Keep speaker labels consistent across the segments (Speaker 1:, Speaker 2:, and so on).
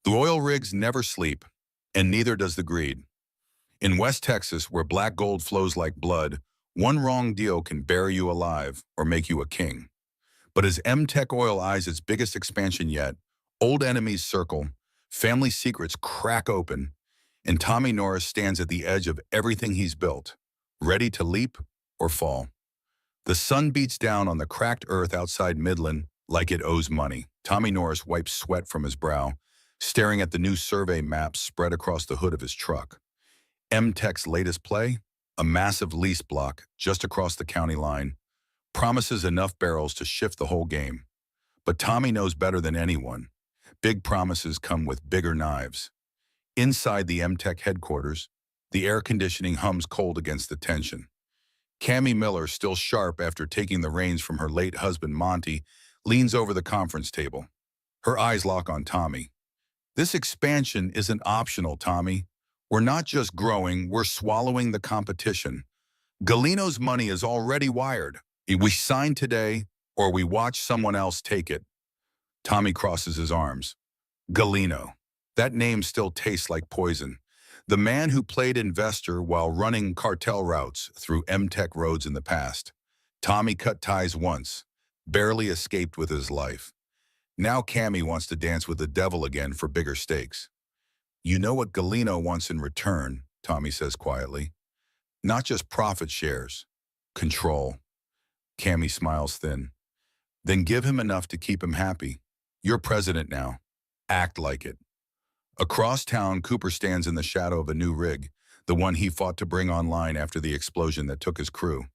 Speaker 1: The oil rigs never sleep, and neither does the greed. In West Texas, where black gold flows like blood, one wrong deal can bury you alive or make you a king. But as M-Tech Oil eyes its biggest expansion yet, old enemies circle, family secrets crack open, and Tommy Norris stands at the edge of everything he's built, ready to leap or fall. The sun beats down on the cracked earth outside Midland like it owes money. Tommy Norris wipes sweat from his brow, staring at the new survey maps spread across the hood of his truck. M-Tech's latest play, a massive lease block just across the county line, promises enough barrels to shift the whole game. But Tommy knows better than anyone. Big promises come with bigger knives. Inside the M-Tech headquarters, the air conditioning hums cold against the tension. Cammy Miller, still sharp after taking the reins from her late husband Monty, leans over the conference table. Her eyes lock on Tommy. This expansion isn't optional, Tommy. We're not just growing, we're swallowing the competition. Galino's money is already wired. We sign today, or we watch someone else take it. Tommy crosses his arms. Galino. That name still tastes like poison. The man who played investor while running cartel routes through M-Tech roads in the past. Tommy cut ties once, barely escaped with his life. Now Cammy wants to dance with the devil again for bigger stakes. You know what Galino wants in return, Tommy says quietly. Not just profit shares. Control. Cammy smiles thin. Then give him enough to keep him happy. You're president now. Act like it. Across town, Cooper stands in the shadow of a new rig, the one he fought to bring online after the explosion that took his crew.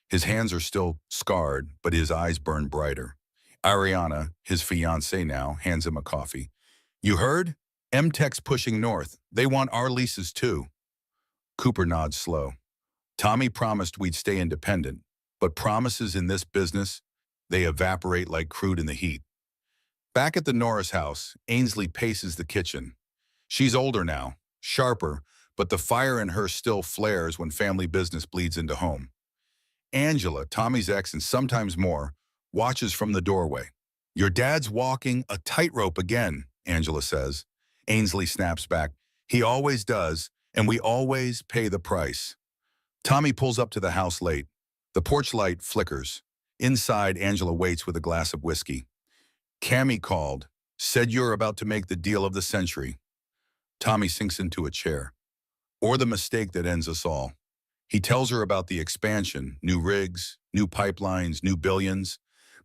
Speaker 1: His hands are still scarred, but his eyes burn brighter. Ariana, his fiancée now, hands him a coffee. You heard? M-Tech's pushing north. They want our leases too. Cooper nods slow. Tommy promised we'd stay independent, but promises in this business, they evaporate like crude in the heat. Back at the Norris house, Ainsley paces the kitchen. She's older now, sharper, but the fire in her still flares when family business bleeds into home. Angela, Tommy's ex and sometimes more, watches from the doorway. Your dad's walking a tightrope again, Angela says. Ainsley snaps back. He always does, and we always pay the price. Tommy pulls up to the house late. The porch light flickers. Inside, Angela waits with a glass of whiskey. Cammy called, said you're about to make the deal of the century. Tommy sinks into a chair. Or the mistake that ends us all. He tells her about the expansion, new rigs, new pipelines, new billions,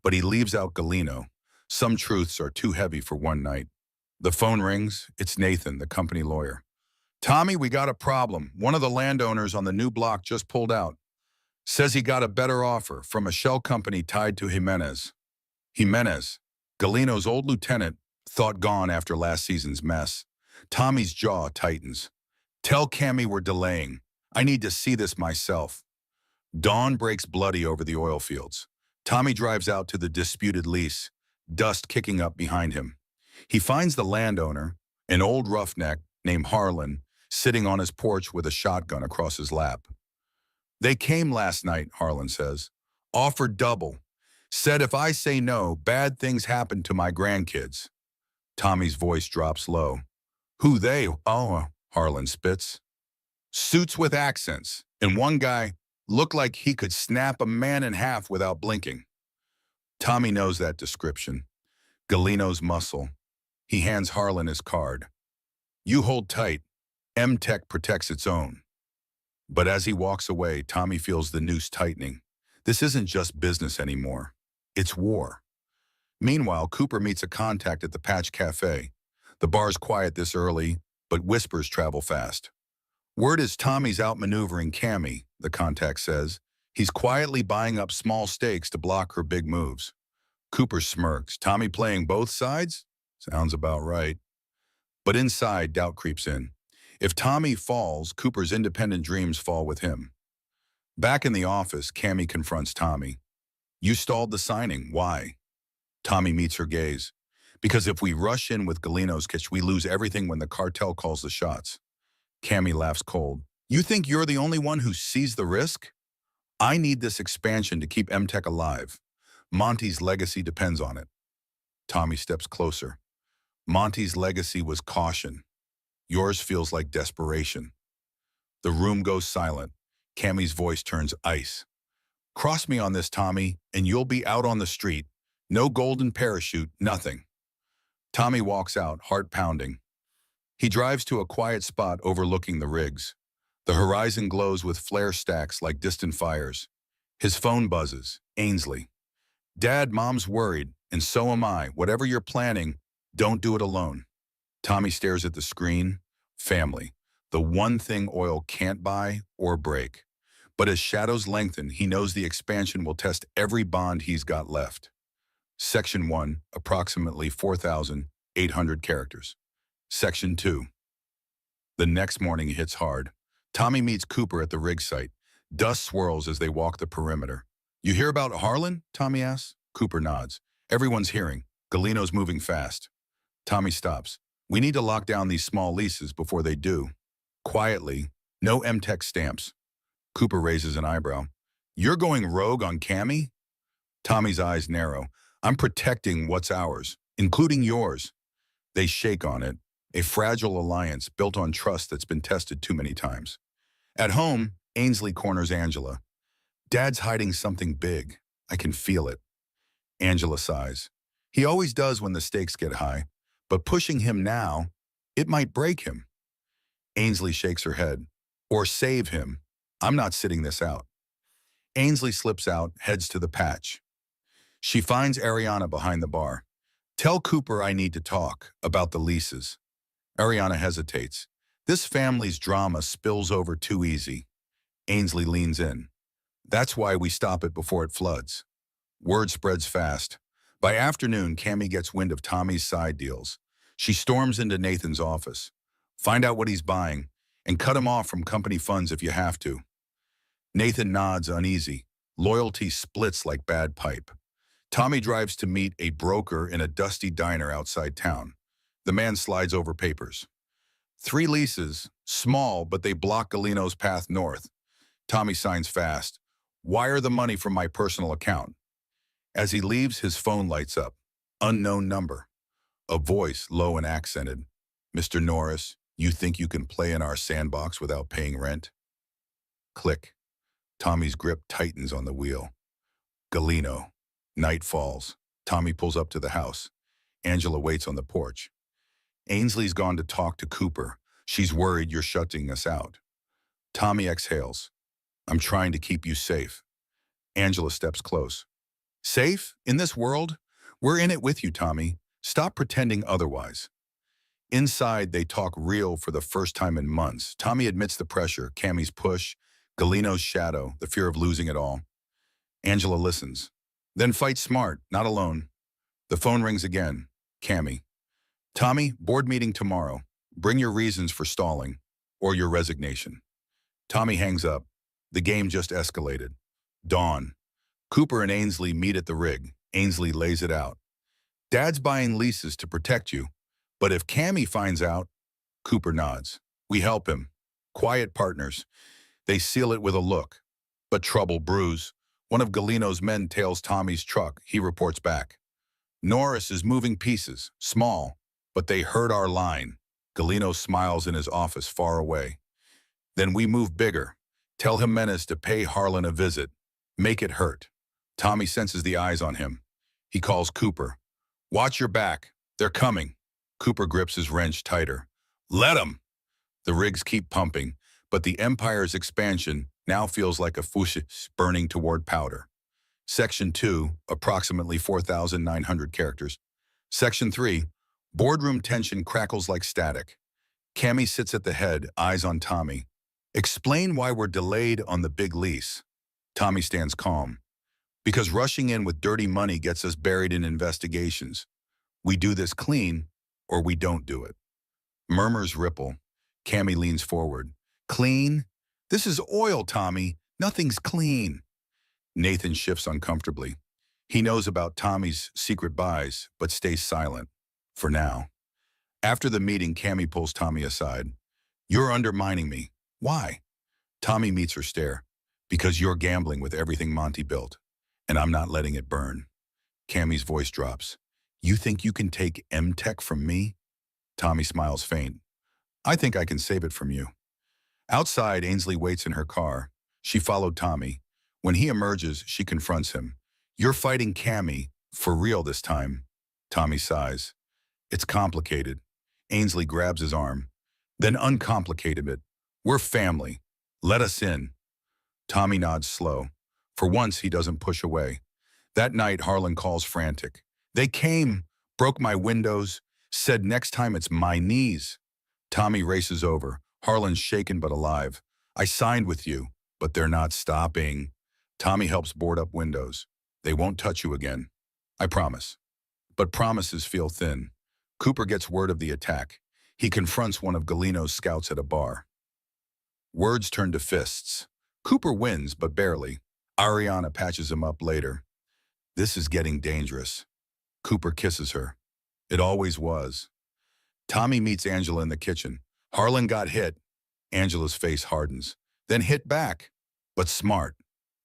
Speaker 1: but he leaves out Galino. Some truths are too heavy for one night. The phone rings. It's Nathan, the company lawyer. Tommy, we got a problem. One of the landowners on the new block just pulled out. Says he got a better offer from a shell company tied to Jimenez. Jimenez, Galino's old lieutenant, thought gone after last season's mess. Tommy's jaw tightens. Tell Cammy we're delaying. I need to see this myself. Dawn breaks bloody over the oil fields. Tommy drives out to the disputed lease, dust kicking up behind him. He finds the landowner, an old roughneck named Harlan, sitting on his porch with a shotgun across his lap. They came last night, Harlan says. Offered double. Said if I say no, bad things happen to my grandkids. Tommy's voice drops low. Who they? Oh, Harlan spits. Suits with accents, and one guy looked like he could snap a man in half without blinking. Tommy knows that description. Galino's muscle. He hands Harlan his card. You hold tight. M-Tech protects its own. But as he walks away, Tommy feels the noose tightening. This isn't just business anymore. It's war. Meanwhile, Cooper meets a contact at the Patch Cafe. The bar's quiet this early, but whispers travel fast. Word is Tommy's outmaneuvering Cammy, the contact says. He's quietly buying up small stakes to block her big moves. Cooper smirks. Tommy playing both sides? Sounds about right. But inside, doubt creeps in. If Tommy falls, Cooper's independent dreams fall with him. Back in the office, Cammy confronts Tommy. You stalled the signing. Why? Tommy meets her gaze. Because if we rush in with Galino's catch, we lose everything when the cartel calls the shots. Cammy laughs cold. You think you're the only one who sees the risk? I need this expansion to keep M-Tech alive. Monty's legacy depends on it. Tommy steps closer. Monty's legacy was caution. Yours feels like desperation. The room goes silent. Cammy's voice turns ice. Cross me on this, Tommy, and you'll be out on the street. No golden parachute, nothing. Tommy walks out, heart pounding. He drives to a quiet spot overlooking the rigs. The horizon glows with flare stacks like distant fires. His phone buzzes. Ainsley. Dad, Mom's worried, and so am I. Whatever you're planning, don't do it alone. Tommy stares at the screen. Family. The one thing oil can't buy or break. But as shadows lengthen, he knows the expansion will test every bond he's got left. Section 1, approximately 4,800 characters. Section 2. The next morning hits hard. Tommy meets Cooper at the rig site. Dust swirls as they walk the perimeter. You hear about Harlan? Tommy asks. Cooper nods. Everyone's hearing. Galino's moving fast. Tommy stops. We need to lock down these small leases before they do. Quietly, no MTech stamps. Cooper raises an eyebrow. You're going rogue on Cammy? Tommy's eyes narrow. I'm protecting what's ours, including yours. They shake on it, a fragile alliance built on trust that's been tested too many times. At home, Ainsley corners Angela. Dad's hiding something big. I can feel it. Angela sighs. He always does when the stakes get high, but pushing him now, it might break him. Ainsley shakes her head. Or save him. I'm not sitting this out. Ainsley slips out, heads to the patch. She finds Ariana behind the bar. Tell Cooper I need to talk about the leases. Ariana hesitates. This family's drama spills over too easy. Ainsley leans in. That's why we stop it before it floods. Word spreads fast. By afternoon, Cammy gets wind of Tommy's side deals. She storms into Nathan's office. Find out what he's buying, and cut him off from company funds if you have to. Nathan nods uneasy. Loyalty splits like bad pipe. Tommy drives to meet a broker in a dusty diner outside town. The man slides over papers. 3 leases, small, but they block Galino's path north. Tommy signs fast. Wire the money from my personal account. As he leaves, his phone lights up. Unknown number. A voice, low and accented. Mr. Norris, you think you can play in our sandbox without paying rent? Click. Tommy's grip tightens on the wheel. Galino. Night falls. Tommy pulls up to the house. Angela waits on the porch. Ainsley's gone to talk to Cooper. She's worried you're shutting us out. Tommy exhales. I'm trying to keep you safe. Angela steps close. Safe? In this world? We're in it with you, Tommy. Stop pretending otherwise. Inside, they talk real for the first time in months. Tommy admits the pressure, Cammy's push, Galino's shadow, the fear of losing it all. Angela listens. Then fight smart, not alone. The phone rings again. Cammy. Tommy, board meeting tomorrow. Bring your reasons for stalling, or your resignation. Tommy hangs up. The game just escalated. Dawn. Cooper and Ainsley meet at the rig. Ainsley lays it out. Dad's buying leases to protect you, but if Cammy finds out, Cooper nods. We help him. Quiet partners. They seal it with a look. But trouble brews. One of Galino's men tails Tommy's truck. He reports back. Norris is moving pieces, small, but they heard our line. Galino smiles in his office far away. Then we move bigger. Tell Jimenez to pay Harlan a visit. Make it hurt. Tommy senses the eyes on him. He calls Cooper. Watch your back. They're coming. Cooper grips his wrench tighter. Let 'em! The rigs keep pumping, but the Empire's expansion now feels like a fuchs burning toward powder. Section 2, approximately 4,900 characters. Section 3, boardroom tension crackles like static. Cammy sits at the head, eyes on Tommy. Explain why we're delayed on the big lease. Tommy stands calm. Because rushing in with dirty money gets us buried in investigations. We do this clean, or we don't do it. Murmurs ripple. Cammy leans forward. Clean? This is oil, Tommy. Nothing's clean. Nathan shifts uncomfortably. He knows about Tommy's secret buys, but stays silent. For now. After the meeting, Cammy pulls Tommy aside. You're undermining me. Why? Tommy meets her stare. Because you're gambling with everything Monty built, and I'm not letting it burn. Cammy's voice drops. You think you can take MTech from me? Tommy smiles faint. I think I can save it from you. Outside, Ainsley waits in her car. She followed Tommy. When he emerges, she confronts him. You're fighting Cammy, for real this time. Tommy sighs. It's complicated. Ainsley grabs his arm. Then uncomplicated it. We're family. Let us in. Tommy nods slow. For once, he doesn't push away. That night, Harlan calls frantic. They came, broke my windows, said next time it's my knees. Tommy races over. Harlan's shaken but alive. I signed with you, but they're not stopping. Tommy helps board up windows. They won't touch you again. I promise. But promises feel thin. Cooper gets word of the attack. He confronts one of Galino's scouts at a bar. Words turn to fists. Cooper wins, but barely. Ariana patches him up later. This is getting dangerous. Cooper kisses her. It always was. Tommy meets Angela in the kitchen. Harlan got hit. Angela's face hardens. Then hit back. But smart.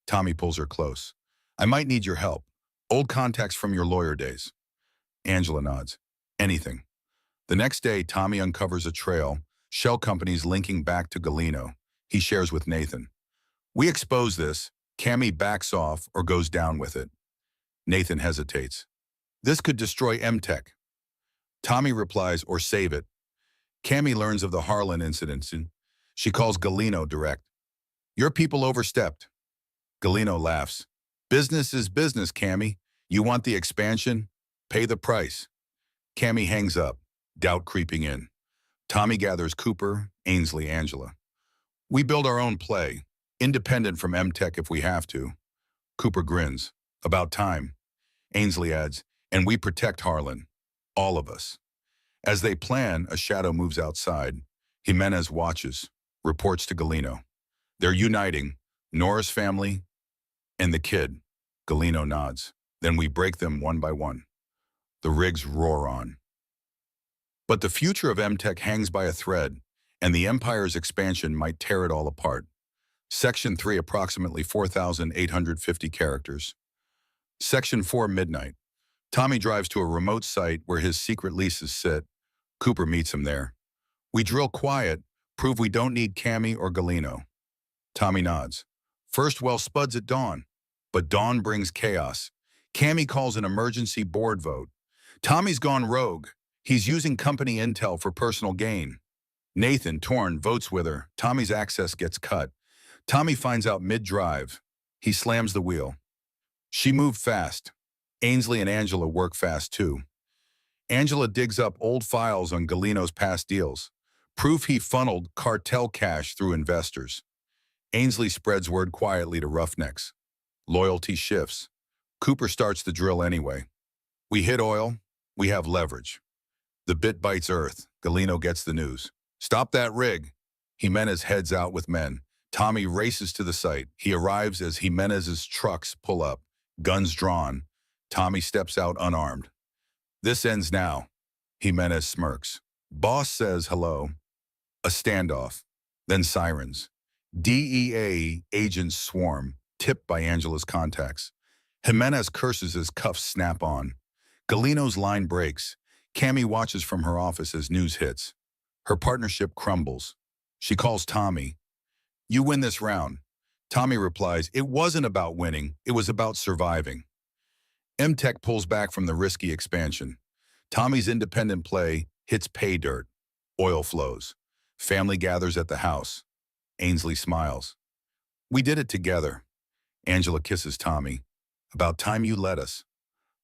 Speaker 1: Tommy pulls her close. I might need your help. Old contacts from your lawyer days. Angela nods. Anything. The next day, Tommy uncovers a trail, shell companies linking back to Galino. He shares with Nathan. We expose this. Cammy backs off or goes down with it. Nathan hesitates. This could destroy MTech. Tommy replies, or save it. Cammy learns of the Harlan incident. She calls Galino direct. Your people overstepped. Galino laughs. Business is business, Cammy. You want the expansion? Pay the price. Cammy hangs up, doubt creeping in. Tommy gathers Cooper, Ainsley, Angela. We build our own play, independent from MTech if we have to. Cooper grins. About time. Ainsley adds, and we protect Harlan. All of us. As they plan, a shadow moves outside. Jimenez watches, reports to Galino. They're uniting, Norris family and the kid. Galino nods. Then we break them one by one. The rigs roar on. But the future of MTech hangs by a thread, and the Empire's expansion might tear it all apart. Section 3, approximately 4,850 characters. Section 4, midnight. Tommy drives to a remote site where his secret leases sit. Cooper meets him there. We drill quiet, prove we don't need Cammy or Galino. Tommy nods. First well spuds at dawn, but dawn brings chaos. Cammy calls an emergency board vote. Tommy's gone rogue. He's using company intel for personal gain. Nathan, torn, votes with her. Tommy's access gets cut. Tommy finds out mid-drive. He slams the wheel. She moved fast. Ainsley and Angela work fast too. Angela digs up old files on Galino's past deals. Proof he funneled cartel cash through investors. Ainsley spreads word quietly to roughnecks. Loyalty shifts. Cooper starts the drill anyway. We hit oil. We have leverage. The bit bites earth. Galino gets the news. Stop that rig. Jimenez heads out with men. Tommy races to the site. He arrives as Jimenez's trucks pull up. Guns drawn. Tommy steps out unarmed. This ends now. Jimenez smirks. Boss says hello. A standoff. Then sirens. DEA agents swarm, tipped by Angela's contacts. Jimenez curses as cuffs snap on. Galino's line breaks. Cammy watches from her office as news hits. Her partnership crumbles. She calls Tommy. You win this round. Tommy replies, it wasn't about winning, it was about surviving. MTech pulls back from the risky expansion. Tommy's independent play hits pay dirt. Oil flows. Family gathers at the house. Ainsley smiles. We did it together. Angela kisses Tommy. About time you let us.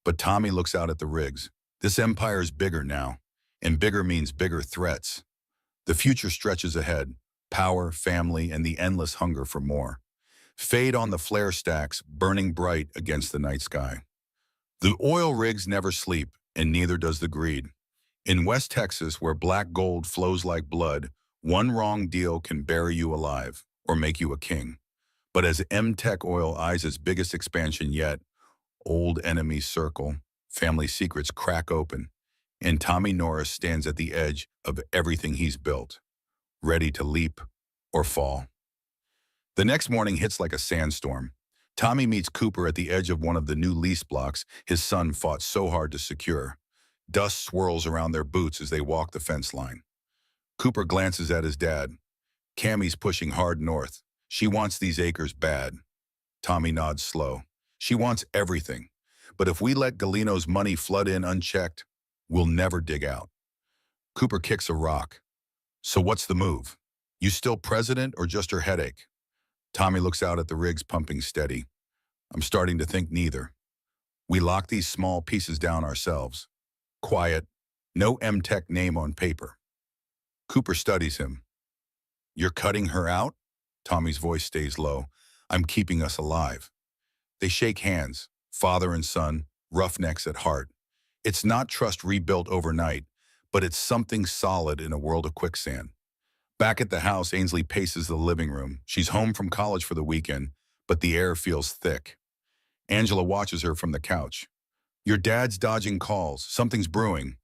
Speaker 1: But Tommy looks out at the rigs. This empire's bigger now, and bigger means bigger threats. The future stretches ahead. Power, family, and the endless hunger for more. Fade on the flare stacks, burning bright against the night sky. The oil rigs never sleep, and neither does the greed. In West Texas, where black gold flows like blood, one wrong deal can bury you alive or make you a king. But as MTech Oil eyes its biggest expansion yet, old enemies circle, family secrets crack open, and Tommy Norris stands at the edge of everything he's built, ready to leap or fall. The next morning hits like a sandstorm. Tommy meets Cooper at the edge of one of the new lease blocks his son fought so hard to secure. Dust swirls around their boots as they walk the fence line. Cooper glances at his dad. Cammie's pushing hard north. She wants these acres bad. Tommy nods slow. She wants everything. But if we let Galino's money flood in unchecked, we'll never dig out. Cooper kicks a rock. So what's the move? You still president or just her headache? Tommy looks out at the rigs pumping steady. I'm starting to think neither. We lock these small pieces down ourselves. Quiet, no M-Tech name on paper. Cooper studies him. You're cutting her out? Tommy's voice stays low. I'm keeping us alive. They shake hands, father and son, roughnecks at heart. It's not trust rebuilt overnight, but it's something solid in a world of quicksand. Back at the house, Ainsley paces the living room. She's home from college for the weekend, but the air feels thick. Angela watches her from the couch. Your dad's dodging calls. Something's brewing.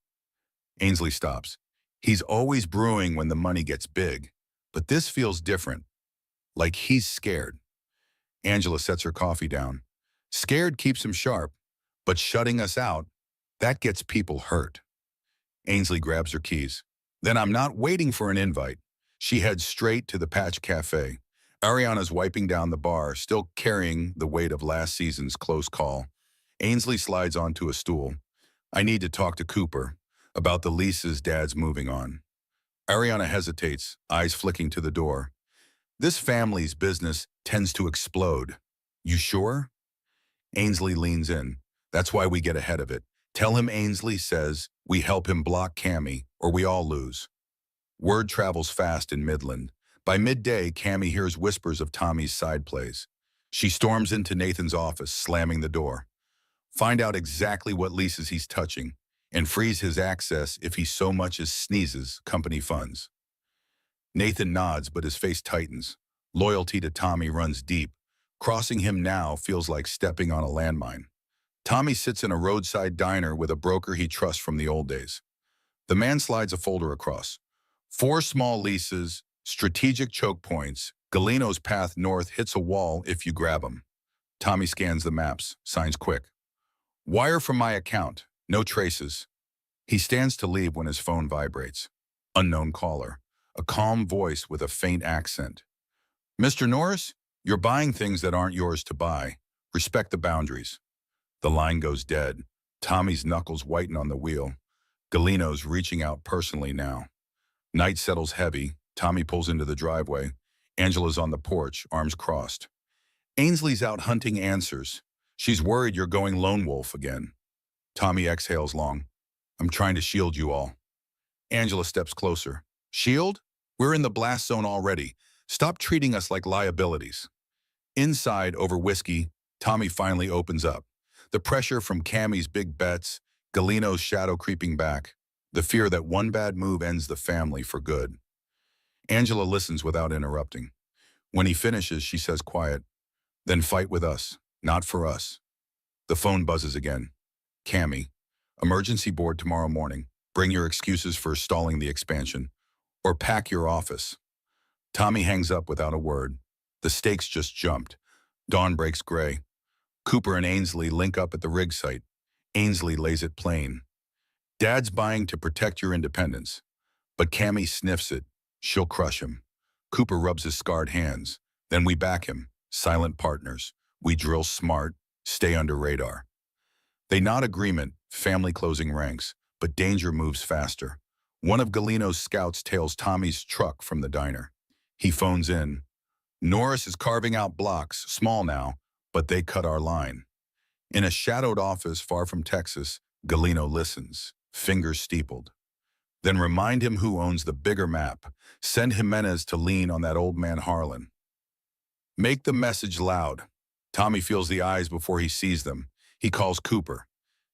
Speaker 1: Ainsley stops. He's always brewing when the money gets big, but this feels different. Like he's scared. Angela sets her coffee down. Scared keeps him sharp, but shutting us out, that gets people hurt. Ainsley grabs her keys. Then I'm not waiting for an invite. She heads straight to the Patch Cafe. Ariana's wiping down the bar, still carrying the weight of last season's close call. Ainsley slides onto a stool. I need to talk to Cooper about the leases Dad's moving on. Ariana hesitates, eyes flicking to the door. This family's business tends to explode. You sure? Ainsley leans in. That's why we get ahead of it. Tell him Ainsley says we help him block Cammie, or we all lose. Word travels fast in Midland. By midday, Cammie hears whispers of Tommy's side plays. She storms into Nathan's office, slamming the door. Find out exactly what leases he's touching, and freeze his access if he so much as sneezes company funds. Nathan nods, but his face tightens. Loyalty to Tommy runs deep. Crossing him now feels like stepping on a landmine. Tommy sits in a roadside diner with a broker he trusts from the old days. The man slides a folder across. 4 small leases, strategic choke points. Galino's path north hits a wall if you grab him. Tommy scans the maps, signs quick. Wire from my account, no traces. He stands to leave when his phone vibrates. Unknown caller, a calm voice with a faint accent. Mr. Norris, you're buying things that aren't yours to buy. Respect the boundaries. The line goes dead. Tommy's knuckles whiten on the wheel. Galino's reaching out personally now. Night settles heavy. Tommy pulls into the driveway. Angela's on the porch, arms crossed. Ainsley's out hunting answers. She's worried you're going lone wolf again. Tommy exhales long. I'm trying to shield you all. Angela steps closer. Shield? We're in the blast zone already. Stop treating us like liabilities. Inside, over whiskey, Tommy finally opens up. The pressure from Cammie's big bets, Galino's shadow creeping back, the fear that one bad move ends the family for good. Angela listens without interrupting. When he finishes, she says quiet, then fight with us, not for us. The phone buzzes again. Cammie, emergency board tomorrow morning. Bring your excuses for stalling the expansion, or pack your office. Tommy hangs up without a word. The stakes just jumped. Dawn breaks gray. Cooper and Ainsley link up at the rig site. Ainsley lays it plain. Dad's buying to protect your independence. But Cammie sniffs it. She'll crush him. Cooper rubs his scarred hands. Then we back him. Silent partners. We drill smart, stay under radar. They nod agreement, family closing ranks, but danger moves faster. One of Galino's scouts tails Tommy's truck from the diner. He phones in. Norris is carving out blocks, small now, but they cut our line. In a shadowed office far from Texas, Galino listens, fingers steepled. Then remind him who owns the bigger map. Send Jimenez to lean on that old man Harlan. Make the message loud. Tommy feels the eyes before he sees them. He calls Cooper.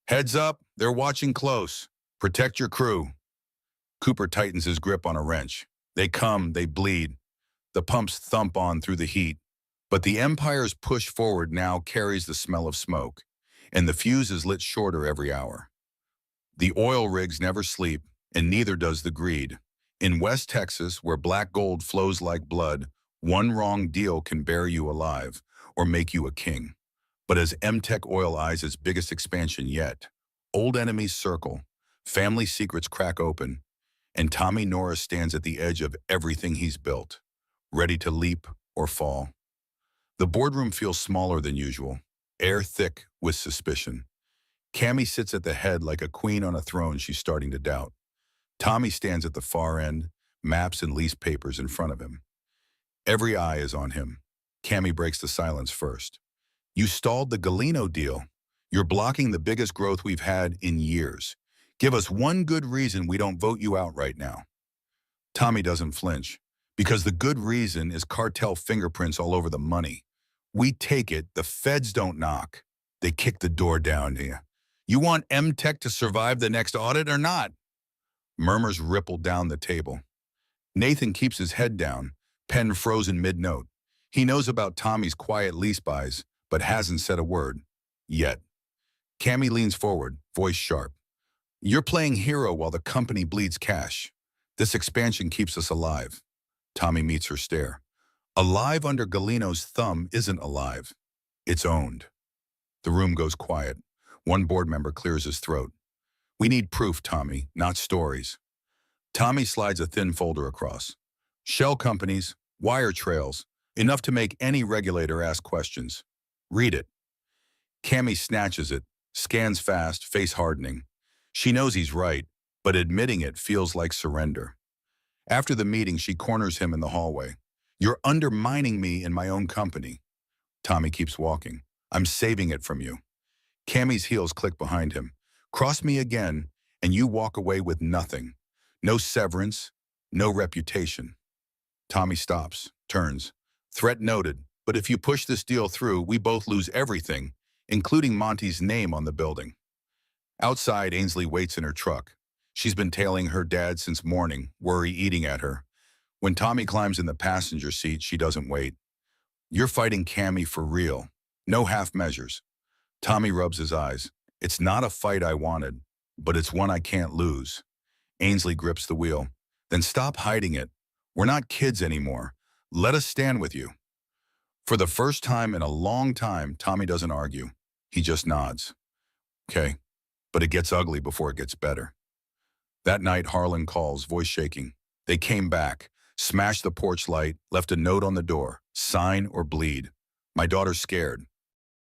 Speaker 1: Heads up, they're watching close. Protect your crew. Cooper tightens his grip on a wrench. They come, they bleed. The pumps thump on through the heat. But the Empire's push forward now carries the smell of smoke, and the fuse is lit shorter every hour. The oil rigs never sleep, and neither does the greed. In West Texas, where black gold flows like blood, one wrong deal can bury you alive or make you a king. But as M-Tech Oil eyes its biggest expansion yet, old enemies circle. Family secrets crack open, and Tommy Norris stands at the edge of everything he's built, ready to leap or fall. The boardroom feels smaller than usual, air thick with suspicion. Cammy sits at the head like a queen on a throne she's starting to doubt. Tommy stands at the far end, maps and lease papers in front of him. Every eye is on him. Cammy breaks the silence first. You stalled the Galeno deal. You're blocking the biggest growth we've had in years. Give us one good reason we don't vote you out right now. Tommy doesn't flinch, because the good reason is cartel fingerprints all over the money. We take it, the feds don't knock. They kick the door down to you. You want M-Tech to survive the next audit or not? Murmurs ripple down the table. Nathan keeps his head down, pen frozen mid-note. He knows about Tommy's quiet lease buys, but hasn't said a word. Yet. Cammy leans forward, voice sharp. You're playing hero while the company bleeds cash. This expansion keeps us alive. Tommy meets her stare. Alive under Galeno's thumb isn't alive. It's owned. The room goes quiet. One board member clears his throat. We need proof, Tommy, not stories. Tommy slides a thin folder across. Shell companies, wire trails, enough to make any regulator ask questions. Read it. Cammy snatches it, scans fast, face hardening. She knows he's right, but admitting it feels like surrender. After the meeting, she corners him in the hallway. You're undermining me in my own company. Tommy keeps walking. I'm saving it from you. Cammy's heels click behind him. Cross me again, and you walk away with nothing. No severance, no reputation. Tommy stops, turns. Threat noted, but if you push this deal through, we both lose everything, including Monty's name on the building. Outside, Ainsley waits in her truck. She's been tailing her dad since morning, worry eating at her. When Tommy climbs in the passenger seat, she doesn't wait. You're fighting Cammy for real. No half measures. Tommy rubs his eyes. It's not a fight I wanted, but it's one I can't lose. Ainsley grips the wheel. Then stop hiding it. We're not kids anymore. Let us stand with you. For the first time in a long time, Tommy doesn't argue. He just nods. Okay, but it gets ugly before it gets better. That night, Harlan calls, voice shaking. They came back, smashed the porch light, left a note on the door, sign or bleed. My daughter's scared.